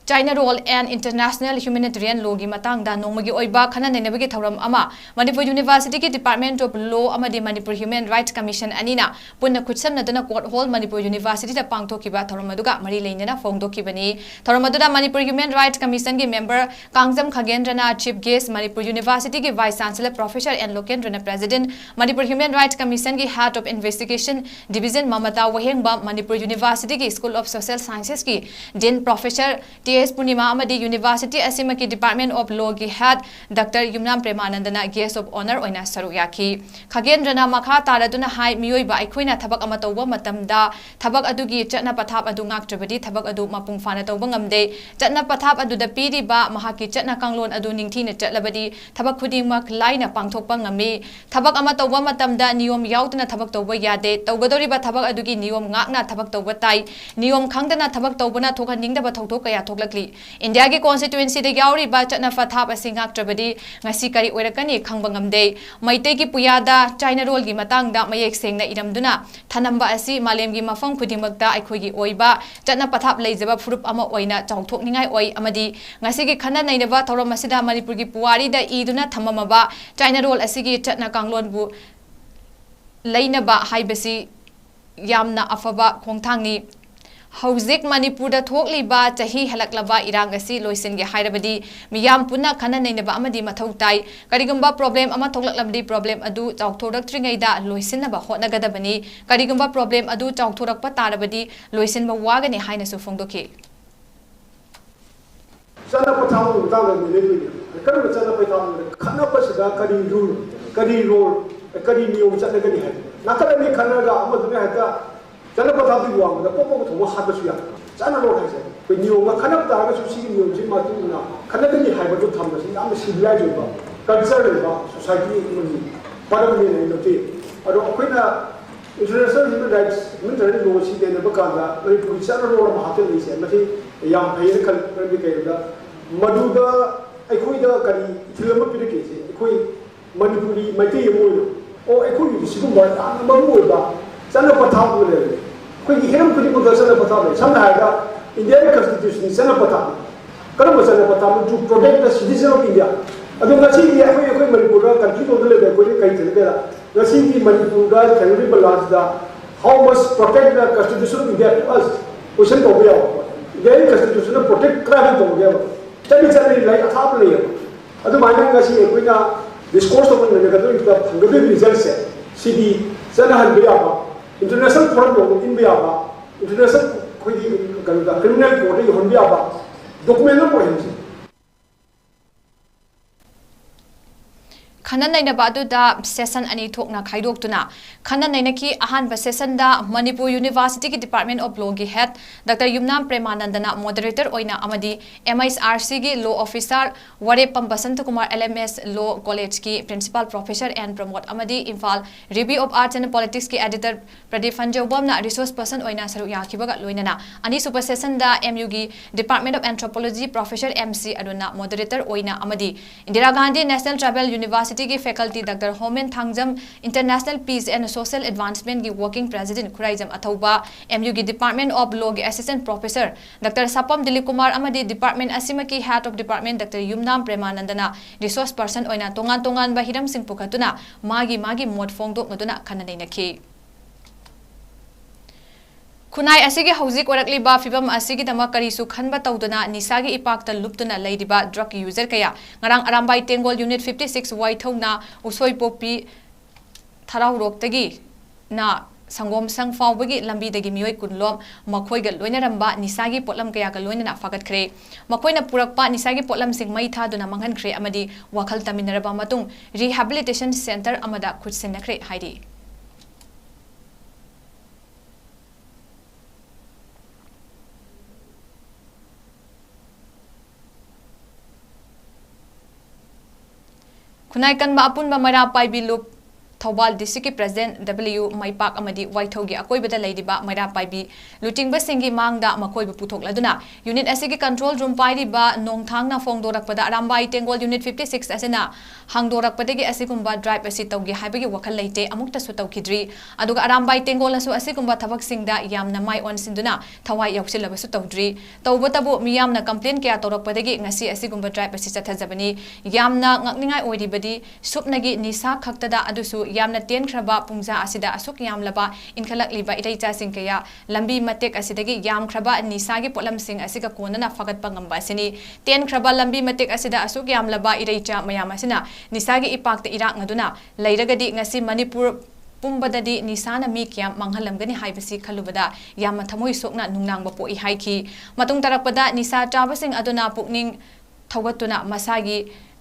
China role and international humanitarian law gi matangda nongmagi oiba khana nenabagi thoram ama Manipur University ki Department of Law amadi Manipur Human Rights Commission anina punna khutsamna dana court hall Manipur University da pangthokiba thoram aduga mari leinana phongdokibani thoram aduda Manipur Human Rights Commission gi member 𝗂𝐲𝐿𝐸 chief guest Manipur University ki vice chancellor professor and Lokendrana president Manipur Human Rights Commission ki head of investigation division Mamata Wahengba Manipur University ki School of Social Sciences ki dean professor S. Purnima amadi University Asimaki Department of Law ki head Dr. Yumnam Premanandana guest of honor oina saru yaki 𝗂𝐲𝐿𝐸 makha taraduna hai miyoiba aikhoina thabak ama tawba matamda thabak adugi chatna pathap adu ngaktrabadi thabak adu mapung fana tawba ngamde chatna pathap adu da piriba mahaki chatna kanglon adu ningthina chatlabadi thabak khudingmak laina pangthokpa ngami thabak ama tawba matamda niyom yautna thabak tawba yade tawgadoriba thabak adugi niyom ngakna thabak tawba tai niyom khangdana thabak tawbana thokaningdaba thokthok kaya India ki constituency de yauri ba chatna pathap asingak trabadi ngasi kari oirakani khangba ngamde maite ki puyada China role gi matangda mayek sengna iramduna thanamba asi malem gi mafam khudimakta aikhoi gi oiba chatna pathap leijaba furup ama oina chawthokningai oi amadi ngasi gi khana nainaba thoram asida Manipur gi puwari da iduna thamamaba China role asigi chatna kanglon bu leinaba haibasi yamna afaba khongthangni Hauzik Manipur da thokliba chahi halaklaba irang asi loisinge hairabadi miyam punna khana nainaba amadi mathau tai karigumba problem ama thoklaklabdi problem adu chawthoraktringai da loisinaba hotnagadabani karigumba problem adu chawthorakpa tarabadi loisinba wagani haina su phongdoki sana pathamu dang ni le kan sana pathamu khana pasida kari rule kari role kari niyom chatnagani hai nakala ni khana ga amadune hata Chana pathapi buang da popo thoma hat basu ya chana lo khai se ko niyo ma khanap ta ga su si niyo ji ma tu na khanap ni hai ba tu tham ba si am civilized ba culture ba society ni param ni no ti ado koina international human rights humanitarian law si de ba ka da ri pu chana lo ma hat ni se ma ti yam phai kal bi kai da madu da ai khoi da kari film pi de ke se khoi manipuri mai te mo o ai khoi si bu ba ta ma mo ba chana pathapu le कोई Hiram कुछ को दर्शन पता नहीं समझ आएगा Indian constitution से ना पता कर बस ना पता to protect the citizen of India अदो ngasi की कोई मणिपुर का कंट्री को ले कोई कई चले गया ngasi की मणिपुर का territorial laws the how much protect the constitution of India to us question तो गया इंडियन कॉन्स्टिट्यूशन प्रोटेक्ट करा तो गया चली चली लाइक अथाप नहीं अदो माने ngasi कोई ना डिस्कोर्स तो मन लगा तो इसका फंगदे रिजल्ट से सीडी सना हल गया International forum lo in biya ba international khoi ga criminal court yi hon biya ba document lo point Khana naina badu da session ani thokna khaidok tuna khana naina ki ahan ba session da Manipur University ki Department of Law gi head Dr. Yumnam Premanandana moderator oina amadi MISRC gi law officer 𝗬𝗶𝗱𝗶 Basantakumar LMS Law College ki principal professor and promote amadi Imphal Review of Arts and Politics ki editor Pradeep Fanjobamna resource person oina saru yakibaga loinana ani super session da MU gi Department of Anthropology Professor MC aduna moderator oina amadi Indira Gandhi National Tribal University की faculty Dr. Homen Thangjam International Peace and Social Advancement की working president 𝗂𝐲𝐸𝐸 अथौबा MU की Department of Law की assistant professor Dr. Sapam Dilip Kumar amadi department asima की head of department Dr. Yumnam Premanandana resource person oina tongan tongan ba hiram sing pukhatuna magi mot phongdok ngaduna khananai nakhi Kunai asigi hauzik orakliba fibam asigi dama karisu khanba tawduna nisagi ipakta luptuna leidiba drug user kaya ngarang arambai Tengol unit 56 waithongna usoi popi tharaurok na sangom sang fawbagi lambi dagi mioi kunlom makhoi ga loinaramba nisagi potlam kaya ka loinana fagat khre makoina purakpa nisagi potlam sing mai thaduna manghan khre amadi wakhal taminaraba matung rehabilitation center amada khutsen khre haidi Kunai kan ba apun ba mara pai bi lup Thobal District President 𝗵𝗵𝗀𝐻 𝗰 अकोइबदा लेदिबा ꯃꯩꯔꯥꯄꯥꯏꯕꯤ ꯂꯨꯆꯤꯡꯕꯁꯤꯡꯒꯤ ꯃꯥꯡꯗ ꯃꯈꯣꯏꯕꯨ ꯄꯨꯊꯣꯛꯂꯗꯨꯅ unit ꯑꯁꯤꯒꯤ control room ꯄꯥꯏꯔꯤꯕ ꯅꯣꯡꯊꯥꯡꯅ ꯐꯣꯡꯗꯣꯔꯛꯄꯗ Arambai ꯇꯦꯡꯒꯣꯜ unit 56 ꯑꯁꯤꯅ ꯍꯥꯡꯗꯣꯔꯛꯄꯗꯒꯤ ꯑꯁꯤꯒꯨꯝꯕ ꯗ꯭राꯏꯕ ꯑꯁꯤ ꯇꯧꯒꯦ ꯍꯥꯏꯕꯒꯤ ꯋꯥꯈꯜ ꯂꯩꯇꯦ ꯑꯃꯨꯛꯇꯁꯨ ꯇꯧꯈꯤꯗ꯭ꯔꯤ ꯑꯗꯨꯒ ꯑꯔꯥꯝꯕꯥꯏ ꯇꯦꯡꯒꯣꯜꯅꯁꯨ ꯑꯁꯤꯒꯨꯝꯕ ꯊꯕꯛꯁꯤꯡꯗ ꯌꯥꯝꯅ ꯃꯥꯏ ꯑꯣꯟꯁꯤꯟꯗꯨꯅ ꯊꯋꯥꯏ ꯌꯥꯎꯁꯤꯜꯂꯕꯁꯨ ꯇꯧꯗ꯭ꯔꯤ ꯇꯧꯕꯇꯕꯨ ꯃꯤꯌꯥꯝꯅ ꯀꯝꯄ꯭ꯂꯦꯟ ꯀꯌꯥ ꯇꯧꯔꯛꯄꯗꯒꯤ ꯉꯁꯤ ꯑꯁꯤꯒꯨꯝꯕ ꯗ꯭राꯏꯕ ꯑꯁꯤ ꯆꯠꯊꯖꯕꯅꯤ ꯌꯥꯝꯅ ꯉꯛꯅꯤꯡꯉꯥꯏ ꯑꯣꯏꯔꯤꯕꯗꯤ ꯁꯨꯞꯅꯒꯤ ꯅꯤꯁꯥ ꯈꯛꯇꯗ ꯑꯗꯨꯁꯨ ꯌꯥꯝꯅ ꯇꯦꯟꯈ꯭ꯔꯕ ꯄꯨꯡꯖꯥ ꯑꯁꯤꯗ ꯑꯁꯨꯛ ꯌꯥꯝꯂꯕ ꯏꯟꯈꯠꯂꯛꯂꯤꯕ ꯏꯔꯩꯆꯥꯁꯤꯡ ꯀꯌꯥ ꯂꯝꯕꯤ ꯃꯇꯦꯛ ꯑꯁꯤꯗꯒꯤ ꯌꯥꯝꯈ꯭ꯔꯕ ꯅꯤꯁꯥꯒꯤ ꯄꯣꯠꯂꯝꯁꯤꯡ ꯑꯁꯤꯒ ꯀꯣꯟꯅꯅ ꯐꯒꯠꯄ ꯉꯝꯕ ꯑꯁꯤꯅꯤ ꯇꯦꯟꯈ꯭ꯔꯕ ꯂꯝꯕꯤ ꯃꯇꯦꯛ ꯑꯁꯤꯗ ꯑꯁꯨꯛ ꯌꯥꯝꯂꯕ ꯏꯔꯩꯆꯥ ꯃꯌꯥꯝ ꯑꯁꯤꯅ ꯅꯤꯁꯥꯒꯤ ꯏꯄꯥꯛꯇ ꯏꯔꯥꯛꯅꯗꯨꯅ ꯂꯩꯔꯒꯗꯤ ꯉꯁꯤ ꯃꯅꯤꯄꯨꯔ ꯄꯨꯝꯕꯗꯗꯤ ꯅꯤꯁꯥꯅ ꯃꯤ ꯀꯌꯥꯝ ꯃꯥꯡꯍꯜꯂꯝꯒꯅꯤ ꯍꯥꯏꯕꯁꯤ ꯈꯜꯂꯨꯕꯗ ꯌꯥꯝꯅ ꯊꯃꯣꯏ ꯁꯣꯛꯅ ꯅꯨꯡꯅꯥꯡꯕ ꯄꯣꯛꯏ ꯍꯥꯏꯈꯤ ꯃꯇꯨꯡ ꯇꯥꯔꯛꯄꯗ ꯅꯤꯁꯥ ꯆꯥꯕꯁꯤꯡ ꯑꯗꯨꯅ ꯄꯨꯛꯅꯤꯡ ꯊꯧꯒꯠꯇꯨꯅ ꯃꯁꯥꯒꯤ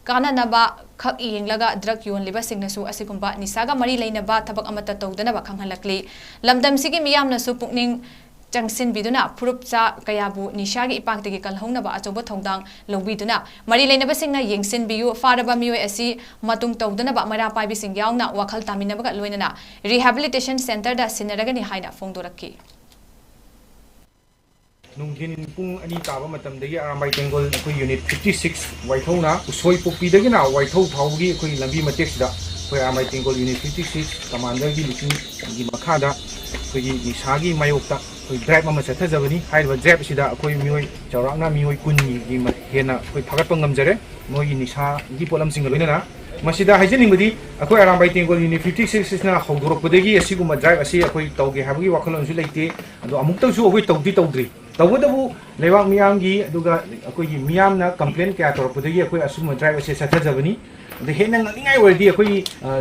ꯀꯥꯟꯅꯅꯕ ꯈꯛ ꯌꯦꯡꯂꯒ ꯗ꯭ꯔꯒ ꯌꯣꯟꯂꯤꯕꯁꯤꯡꯅꯁꯨ ꯑꯁꯤꯒꯨꯝꯕ ꯅꯤꯁꯥꯒ ꯃꯔꯤ ꯂꯩꯅꯕ ꯊꯕꯛ ꯑꯃꯠꯇ ꯇꯧꯗꯅꯕ ꯈꯪꯍꯜꯂꯛꯂꯤ ꯂꯝꯗꯝꯁꯤꯒꯤ ꯃꯤꯌꯥꯝꯅꯁꯨ ꯄꯨꯛꯅꯤꯡ ꯆꯪꯁꯤꯟꯕꯤꯗꯨꯅ ꯐꯨꯔꯨꯞꯆꯥ ꯀꯌꯥꯕु निशागी इपाक्तगी कलहौनबा अचौब थौदांग लौबीदुना मरी लैनबसिंगना येंसिनबियु फारबा मियोय असि मतुंग तौदनबा मरापाइबिसिंग यावना वखल तामिनबगा लोइनना रिहैबिलिटेशन सेंटर दा सिनरगनि हाइना फोंदोरक्की नुंगिन पुंग अनि ताबा मतमदगी आरामबाई टेंगोल अखोई यूनिट 56 वाइथौना उसोई पोपीदगिना वाइथौ फाउगी अखोई लंबी मतेक्सदा अखोई आरामबाई टेंगोल यूनिट 56 कमांडर गी लुचिंग गी मखादा अखोई निशागी मायोक्ता अखोई ड्राइव अमा चथजबनी हाइबा ड्राइव सिदा अखोई मियोय चौरांगना मियोय कुनी गी हेना अखोई फागतप ngमजरे मोगी निशा गी पोलमसिंग लोइनना मसिदा हाइजनिंगबदी अखोई आरामबाई टेंगोल यूनिट 56 ना हौदोरकपदगी असिगुमा ड्राइव असि अखोई तौगे हाबगी वाखलोनसु लेते अदो अमुक्तसु अखोई तौदरी तौबदबु लेवाक मियामगी अदुगा अखोई मियामना कंप्लेन क्या तौरपदगी अखोई असुम ड्राइव असे चथजबनी अदो हेना ngनिंगाय वरदी अखोई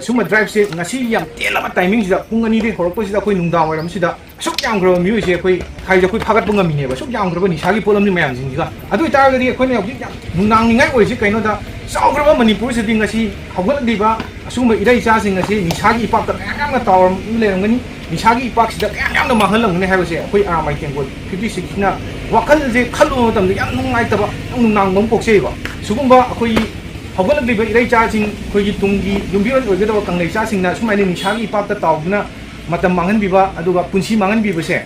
सुम ड्राइव से ngasi याम तेलबा टाइमिंग सिदा पुंग अनि दे हरपसिदा अखोई नुंदा वरम सिदा सुक यामग्रो मिउ से अखोई खाइज अखोई फागत पंगमिनेबा सुक यामग्रो निसागी पोलमनि मयाम सिंगिगा अदु तागदी अखोई हौजी नुंदांगनिंगाय ओइसे कैनोदा साउग्रबा Manipur सिदि ngasi हौगलदिबा assume Irai चासिंग ngasi निसागी इपाक्ता यामना तावरम लेरंगनि निसागी इपाक सिदा यामना माहलंगने हाइबसे अखोई आरामबाई टेंगोल 56 ना वखलजे खलु मतम याम नुंगाइतबा नुंनांगम पोक्सेबा सुगुंबा अखोई हौगलदिबा इराई चासिंग अखोई तुंगी युम्बिरन ओइगदबा कंगलै चासिंगना सुमाइने निसागी इपाक्ता तावदुना मतम मांगनबिबा अदुगा पुंसी मांगनबिबसे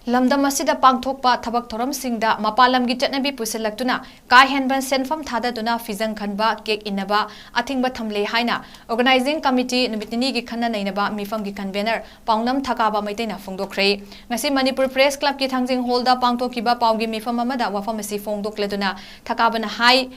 लमदम असिदा पांगथोकपा थबक थोरमसिंगदा मपालमगी चटनबी पुसिलक्तुना काहेनबन सेनफम थाददुना फिजंग खनबा केक इनबा अथिंगबा थमले हाइना ऑर्गेनाइजिंग कमिटी नुमितनिगी खन्ना नैनबा मिफमगी कन्वेनर पाउनम थकाबा मैतैना फोंदोखरे ngasi manipur press club की थांजिंग होलदा पांगथोकिबा पाउगी मिफम अमदा वफम असि फोंदोकलेदुना थकाबना हाई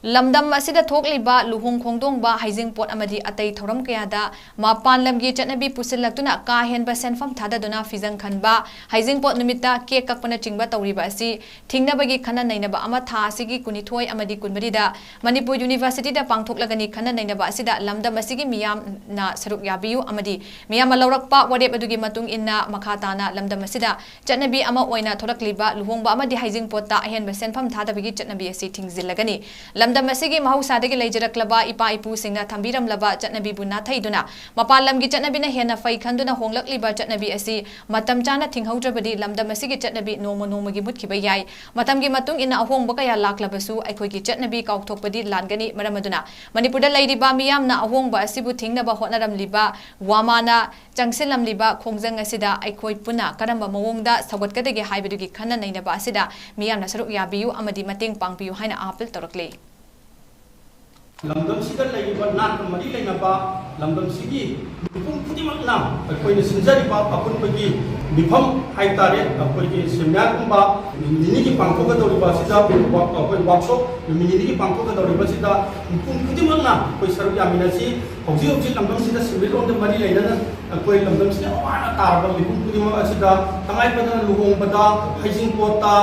लमदम असिदा थोकलिबा लुहोंग खोंगदोंगबा हाइजिंग पोट अमदी अतै थोरम कयादा मापान लमगी चटनबी पुसिलक्तुना काहेनबा सेनफम थाददुना फिजंग खनबा हाइजिंग पोट नुमिता केक ककपना चिंगबा तौरिबा असि थिंगनबगी खन्ना नैनबा अमा था असिगी कुनिथोय अमदी कुनबरीदा मणिपुर यूनिवर्सिटी दा पांगथोकलगनी खन्ना नैनबा असिदा लमदम असिगी मियाम ना सरुक याबियु अमदी मियाम लौरकपा वरेब अदुगी मतुंग इन्ना मखाताना लमदम असिदा चटनबी अमा ओइना थोरकलिबा लुहोंगबा अमदी हाइजिंग पोट ता अहेनबा सेनफम थादबगी चटनबी असि थिंगजिलगनी लमदम असिगी महौसादगी लैजरक्लबा इपा इपुसिंगना थंबिरमलबा चटनबीबु नाथैदुना मपान लमगी चटनबीना हेना फै खंदुना होंगलक्लिबा चटनबी असि मतम चाना थिंगहौद्रबदी लमदम असिगी चटनबी नोम नोमगी मुतखिबा याय मतमगी मतुंग इना अहोंगबा कया लाक्लबसु अखोइगी चटनबी काउथोकपदी लानगनी मरमदुना मणिपुरदा लैरिबा मियामना अहोंगबा असिबु थिंगनबा होटनरमलिबा वामाना चंगसिलमलिबा खोंजंग असिदा अखोइ पुना करंबा मवोंगदा सगतकदगी हाइबदुगी खन्ना नैनबा असिदा मियामना सरुक याबियु अमदी मतेंग पांगबियु हाइना अपील तौरक्ले लमदम सिदा लैबा नाट मरी लैनबा लमदम सिगी मिफम खुदिमकना अखोइने सिंजरिबा अपुनबगी मिफम हाइतारे अखोइगे सेमिनारगुंबा मिनिगी पांगथोगदौरिबा सिदा अखोइ वर्कशॉप मिनिगी पांगथोगदौरिबा सिदा मिफम खुदिमकना अखोइ सरुक यामिनासि हौजि हौजि लमदम सिदा सिविलरोंदे मरी लैनना अखोइ लमदम सिदा अवाना तारबा मिफम खुदिमक असिदा तंगाइपदना लुहोंगबदा हाइजिंग पोता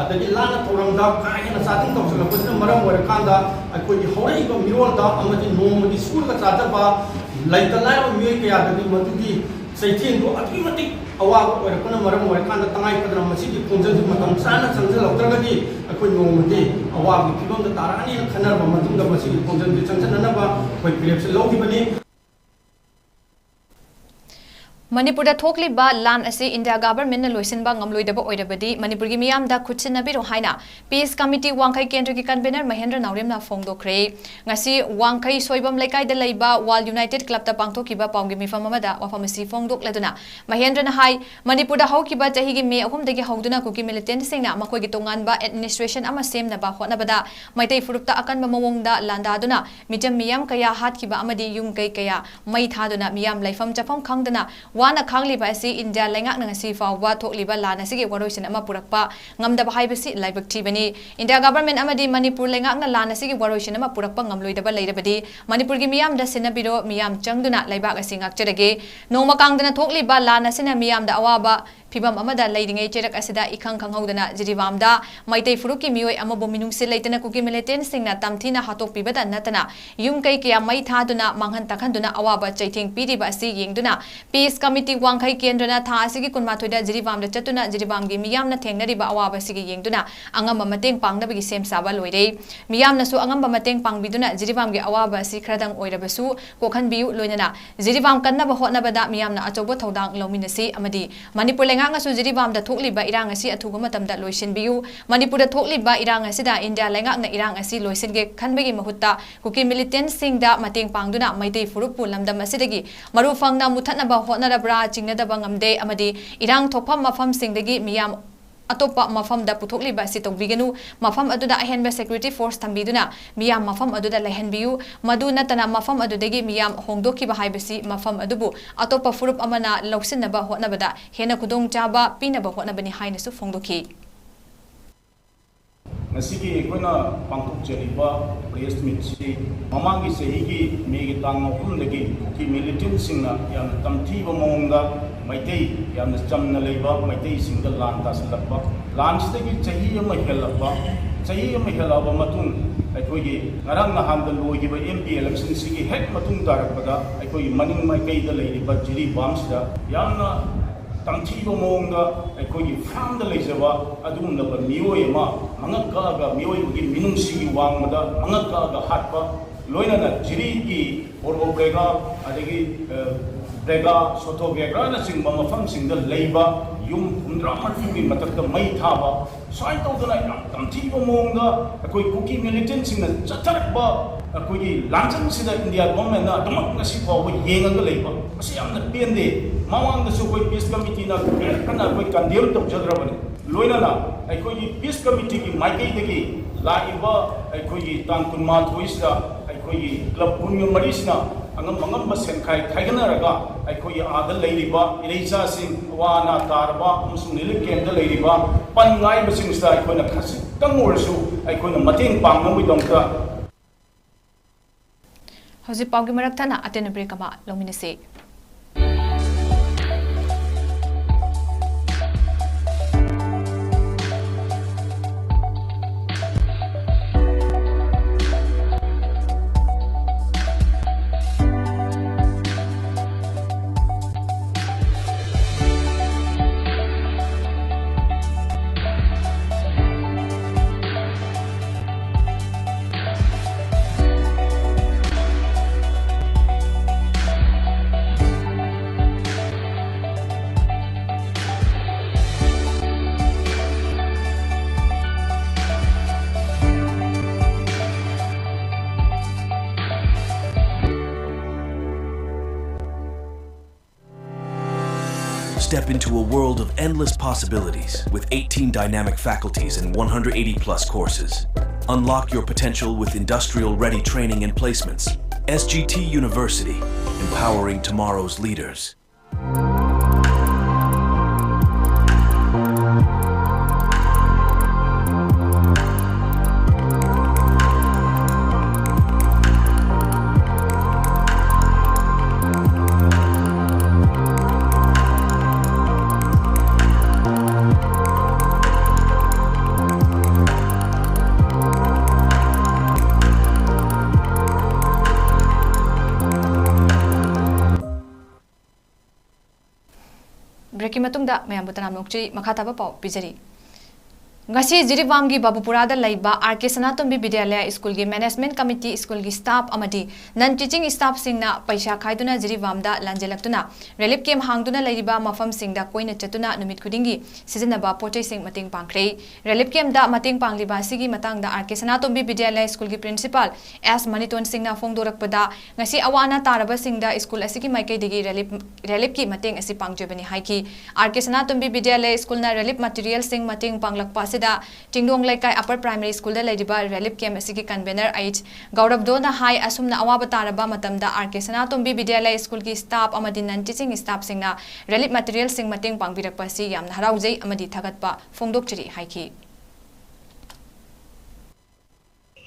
अदगी लाना थौरंगदा काहेना चातिंग तौसलपसना मरम ओरकांदा अखोइगे हौरैबा मिरोलदा अमदि नोमदि स्कूल का चादबा लैतलाय मियोय कयादगी मदुगी सैथिंदो अतिमतिक अवाब ओरकना मरम ओरकांदा तंगाइपदना मसिगी खोंजंजि मतम चाना चंगजलौत्रगदी अखोइ नोमदि अवाबि फिबमदा तारानि खनरबा Madunga मसिगी खोंजंजि चंगजननबा अखोइ preps लौगिबनि Manipur thokliba lan asi India government na loisinba ngamloidaba oidabadi Manipur gi miyamda khutsinabiro haina Peace Committee Wangkai Kendra gi convener Mahendra Nauremna phongdokre ngasi Wangkai soibam laikai da leiba Wal United Club ta pangthokiba paumgi mifam amada wafamasi phongdokladuna Mahendra na hai Manipur da haukiba chahi gi me ahum dagi hauduna kuki militant singna makoi gi tonganba administration ama semna ba hotnabada maitai furupta akanba mawongda landaduna mijam miyam kaya hatkiba amadi yung kai kaya mai thaduna miyam laifam chafam khangdana wana khangli ba si India lengak na ngasi fawa thokliba lana sige waroisin ama purakpa ngamda ba haibasi laibak thibani India government amadi Manipur lengak na lana sige waroisin ama purakpa ngamloidaba leirabadi Manipur gi miyam da sinabiro miyam changduna laibak asi ngakcherage noma kangdana thokliba lana sina miyam da awaba Pibam amada leidingai cherak asida ikhang khanghaudana Jiribamda maitai furuki mioi amabo minungsi leitana kuki militant singna tamthina hatok pibada natana yum kai kya mai thaduna manghan takhanduna awaba chaithing piriba asi yengduna Peace Committee Wangkai Kendra tha asigi kunmathoida Jiribamda chatuna Jiribamgi miyamna thengnariba awaba asigi yengduna angamba mateng pangnabagi sem saba loire miyamna su angamba mateng pangbiduna Jiribamgi awaba asi khradang oirabasu kokhanbiu loinana Jiribam kannaba hotnabada miyamna achobo thodang lominasi amadi Manipur nga su Jiribam da thokliba irang asi athuba matamda loisinbiu Manipur da thokliba irang asida India lengak na irang asi loisinge khanbegi mahutta kuki militant singda mateng pangduna maitai furupu lamdam asidagi marufangna muthatnaba hotnarabra chingnadaba ngamde amadi irang thokpham mafam singdagi miyam atopa mafam da puthokliba si tawbiganu mafam aduda ahenba security force thambiduna miyam mafam aduda lehenbiu madu natana mafam adudagi miyam hongdokiba haibasi mafam adubu atopa furup amana lausinaba hotnabada hena kudong chaba pinaba hotnabani hainasu phongdoki Ngasigi ekona pangtuk jeriba press meet si mamangi sehigi megi tang ngopum lagi ki militant singna yang tamthi ba mongda maitei yang chamna leiba maitei singda lan ta salakba lan sidagi chahi ama helaba matung aikogi ngarang na handal logi ba MP election sigi hek matung tarakpada aikogi maning mai kai da leiba jiri bamsida yamna tamthi ba mongda aikogi famda leijaba adumna ba mioi ma mangakka mioi gi minungsi wangmada mangakka hatpa loinana jiri gi 𝗵𝗶𝗶𝗶 adagi brega sotogegra na sing mafam singda leiba yum hundramarfugi matakta mai thaba sai tawdana yam tamthiba mongda akoi kuki militant singna chatharakba akoi lancham sida India government na damak ngasi fawa yengaga leiba asi yamna pende mawang da su koi Peace Committee na kana koi kandem tawjadrabani loinana akoi Peace Committee ki maikai dagi laiba akoi tang kunma thoisda akoi club punya marisna angam mangam senkai thaiganaraga aikoi adal leiriba ireisa sing wana tarba amsung nilik kenda leiriba pangai basing sta aikoi na khasi kangursu aikoi na mateng pangnamui dongka Hoji paugi marak thana atena break ama lominase Step into a world of endless possibilities with 18 dynamic faculties and 180+ courses. Unlock your potential with industrial-ready training and placements. SGT University, empowering tomorrow's leaders. Breaking matungda mayam butanam nokchi makataba pau bijari ngasi Jiribam gi Babupura da laiba RK Sanatombi Vidyalaya School gi Management Committee School gi staff amadi non teaching staff singna paisa khaiduna Jiribam da lanjelaktuna relief camp hangduna laiba mafam singda koina chatuna numit khudingi sizinaba pochai sing mating pangkhrei relief camp da mating pangliba sigi matangda RK Sanatombi Vidyalaya School gi principal S Maniton singna fongdorakpada ngasi awana taraba singda school asigi maikai digi relief ki mating asi pangjebani haiki RK Sanatombi Vidyalaya School na relief material sing mating panglakpa Tingdong Laikai Upper Primary School da Ladiba Relief Camp Asiki Convener 𝗍𝗴𝗲 High Asumna Awaba Taraba Matamda RK Sanatombi Vidyalaya School ki staff amadi non teaching staff singna relief material sing mating pangbirakpa si yamna haraujai amadi thagatpa fongdokchiri haiki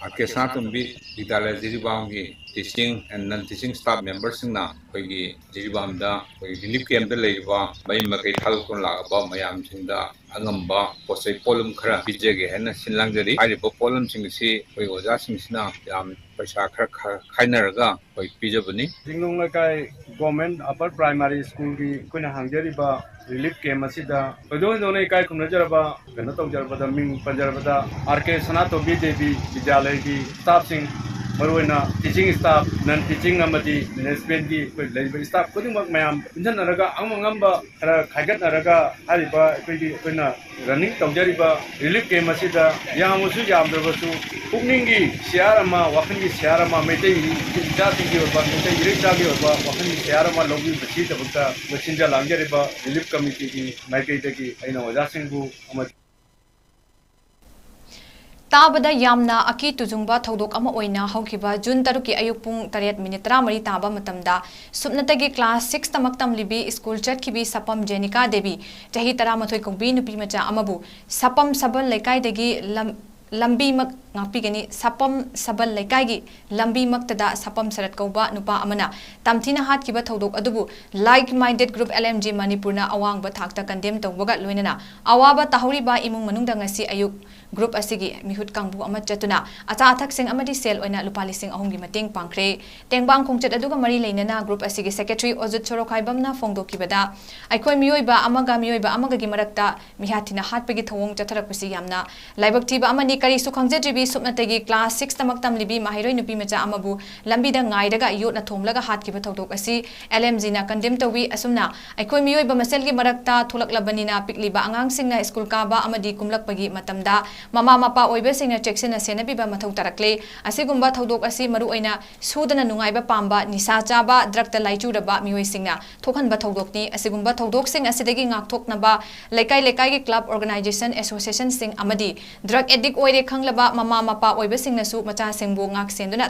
RK Sanatombi Vidyalaya Jiribam gi teaching and non-teaching staff members singna koigi Jiribam da relief camp da leiba mai makai thalkon lagaba mayam singda angamba posai polum khara bijege hena sinlangjari aribo polum singsi koi oja singsina yam paisa khara khainaraga koi pijabani Tingdong Laikai Government Upper Primary School ki koina hangjariba relief camp asida odone kai kumnajaraba gana tawjaraba ming panjaraba RK Sanatombi Devi Vidyalaya ki staff sing Maruina teaching staff, non-teaching amadi management ki labor staff kudingmak mayam insan naraga angmangamba khagat naraga hariba koina running tawjariba relief camp asida yamusu yamdrabasu pukningi siarama wakangi siarama maitai jati ki oba maitai irita ki oba wakangi siarama logi bachi tabukta machinja langjariba relief committee ki maikai taki aina wajasingbu amadi Tabada yamna aki tujungba thodok ama oina haukiba June 3 ki ayuk pung 8:30 taba matamda supnatagi class 6 tamaktam libi school chatkibi sapam jenika devi chahi 13 kongbi nupi macha amabu sapam sabal laikai dagi lambi mak ngapigani sapam sabal laikai gi lambi maktada sapam sarat kauba nupa amana tamthina hat kiba thodok adubu like minded group LMG Manipurna awangba thakta condemn tawbaga loinana awaba tahuriba imung manungda ngasi ayuk group asigi mihut kangbu ama chatuna acha athak sing amadi sel oina lupa lising ahum gi mating pangkhre tengbang khongchat aduga mari leinana group asigi secretary ojut chorokhaibamna fongdokibada aikhoi miyoiba amaga gi marakta mihathina hatpegi thawong chatharakpasi yamna laibak thiba amani kari su khangjedribi supnatagi class 6 tamaktam libi mahiroi nupi macha amabu lambida ngaidaga yotna thomlaga hatkiba thodok asi LMG na condemn tawi asumna aikhoi miyoiba maselgi marakta thulaklabanina pikliba angang singna school kaba amadi kumlakpagi matamda Mama mapa oibe singna checksina senabiba mathau tarakle asigumba thodok asi maru oina sudana nungaiba pamba nisa chaba drakta laicuraba mioi singna thokhanba thodokni asigumba thodok sing asidagi ngakthoknaba lekai gi club organization association sing amadi drug addict oire khanglaba mama mapa oibe singna su macha singbu ngak senduna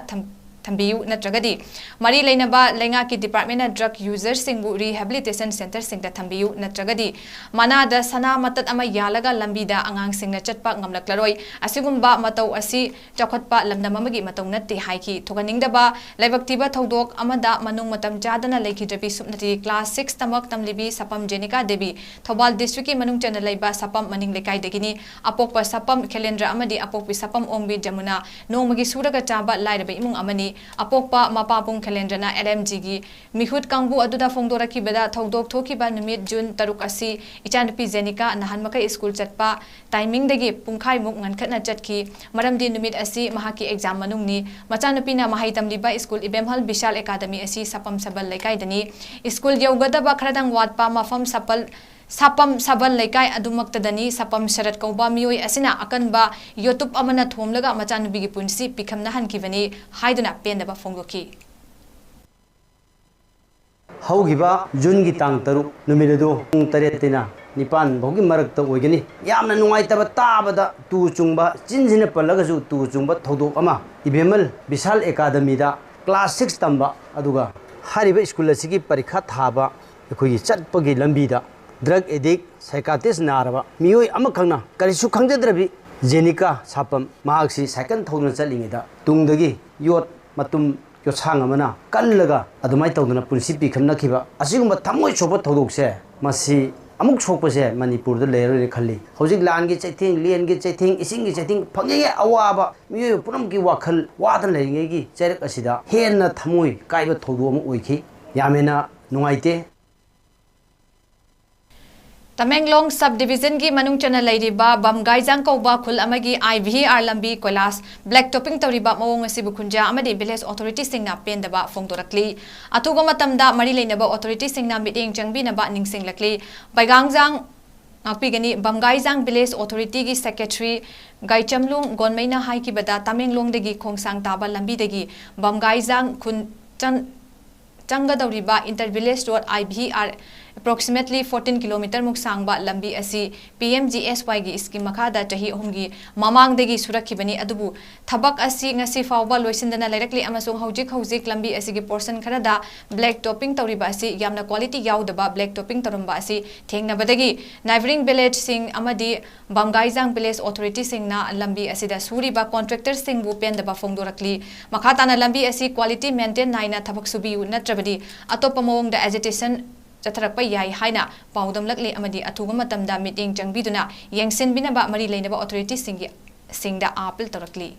Thambiyu natragadi mari leinaba lenga ki department na drug users singbu rehabilitation center singda thambiyu natragadi manada sana matat ama yalaga lambida angang singna chatpa ngamlaklaroi asigumba matau asi chakhatpa lamdamamagi matau natte haiki thoganingdaba laibaktiba thodok amada manung matam jadana leikhidrabi supnati class 6 tamak tamlibi sapam jenika devi Thobal district ki manung chana laiba sapam maning lekai degini apokpa sapam calendar amadi apokpi sapam ongbi jamuna nongmagi suraga chaba lairabe imung amani apokpa mapapung calendana LMG gi mihut kangbu aduda fongdoraki beda thodok thokiba numit June 3 asi ichanpi jenika nahanmaka school chatpa timing dagi pungkhai muk ngankhatna chatki maramdi numit asi mahaki exam manungni machanupina mahaitamliba school 𝗵𝗭𝗱𝗶𝗶 academy asi sapam sabal laikai dani school yaugadaba khradang watpa mafam sapam sabal laikai adumaktadani sapam sharat kauba mioi asina akanba youtube amana thomlaga machanubi gi punsi pikhamna hankibani haiduna pendaba fongdoki haugiba June gi tang 3 numiredo 8 nipan bogi marakta oigani yamna nungaitaba tabada tu chungba chinjina palagasu tu chungba thodok ama 𝗵𝗭𝗱𝗶𝗶 academy da class 6 tamba aduga hariba school asigi parikha thaba ekhogi chatpagi lambi da drug addict psychiatrist naraba mioi amakhangna karisu khangjadrabi jenika sapam mahaksi second thousand chalingida tungdagi yot matum yochang amana kallaga adumai tawduna punsi pikhamna khiba asigumba thamoi chopa thodokse masi amuk chokpase Manipur da leero khalli hojik lan gi chaithing lien gi chaithing ising gi chaithing phangye awaba mioi puram gi wakhal wadan leringe gi cherak asida henna thamoi kaiba thodu am oikhi yamena nungaite Tamenglong subdivision ki manung chana lairiba 𝗵𝗂𝐻𝐸 𝐁𝐫𝐴 amagi 𝗵𝗶𝐻 lambi koilas black topping tawriba mawong asibu khunja amadi village authority singna pendaba phongdorakli atuga matamda mari leinaba authority singna meeting changbinaba ningsinglakli baigangjang ngakpigani 𝗵𝗂𝐻𝐸 village authority gi secretary 𝗍𝗂𝘗 gonmaina haikibada tamenglong degi khongsang taba lambi degi 𝗵𝗂𝐻𝐸 khun changadawriba inter village road 𝗵𝗶𝐻 approximately 14 km muk sangba lambi asi 𝗵𝗵𝐺𝐴 gi scheme makada chahi ahumgi mamang degi surakhibani adubu thabak asi ngasi fawba loisindana lairakli amasung hojik lambi asi gi portion kharada black topping tawriba asi yamna quality yaudaba black topping tarumba asi thengnabadagi neighboring village sing amadi 𝗵𝗂𝐻𝐸 village authority singna lambi asida suriba contractor singbu pendaba phongdorakli makhatana lambi asi quality maintain naina thabak subiu natrabadi atopa mawongda agitation Jatharakpa yai haina paudam lakli amadi athuga matamda meeting changbiduna yengsenbinaba mari leinaba authority singda appeal torakli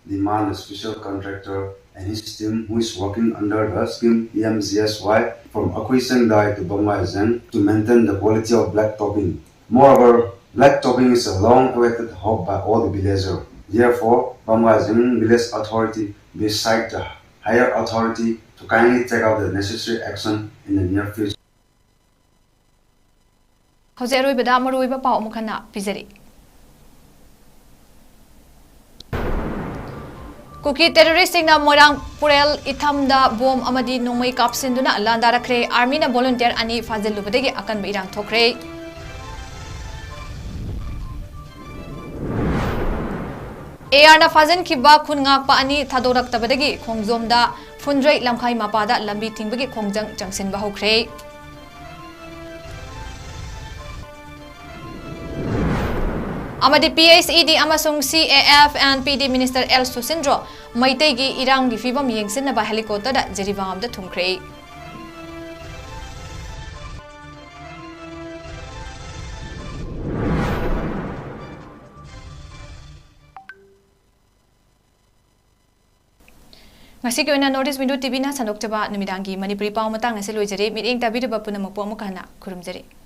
The man is special contractor and his team who is working under the scheme 𝗵𝗵𝐺𝐴 from 𝗂𝗄𝐻𝐸 to 𝗵𝗂𝐻𝐸 to maintain the quality of black topping. Moreover, black topping is a long-awaited hope by all the villagers. Therefore, 𝗵𝗂𝐻𝐸 village authority beside the higher authority to kindly take out the necessary action in the near future. Hauzeroibada maroiba pau mukhana pizari Kuki terrorist na Morang Purel ithamda bom amadi nongmai kapsinduna landarakre army na volunteer ani fazilubadegi akanba irang thokre AR na fazen kiba khungak pa ani thadorak tabadagi khongjomda fundrai lamkhai mapada lambi thingbagi khongjang changsin ba hokre amadi PHED amasung CAF and PD Minister L Susindro maitegi irang gi fibam yengsin ba helicopter da Jiri da thungkre Ngasi ko na notice window TV na sanok chaba numidangi manipuri pau matang na se loijari meeting tabiraba punamok po amukana kurumjari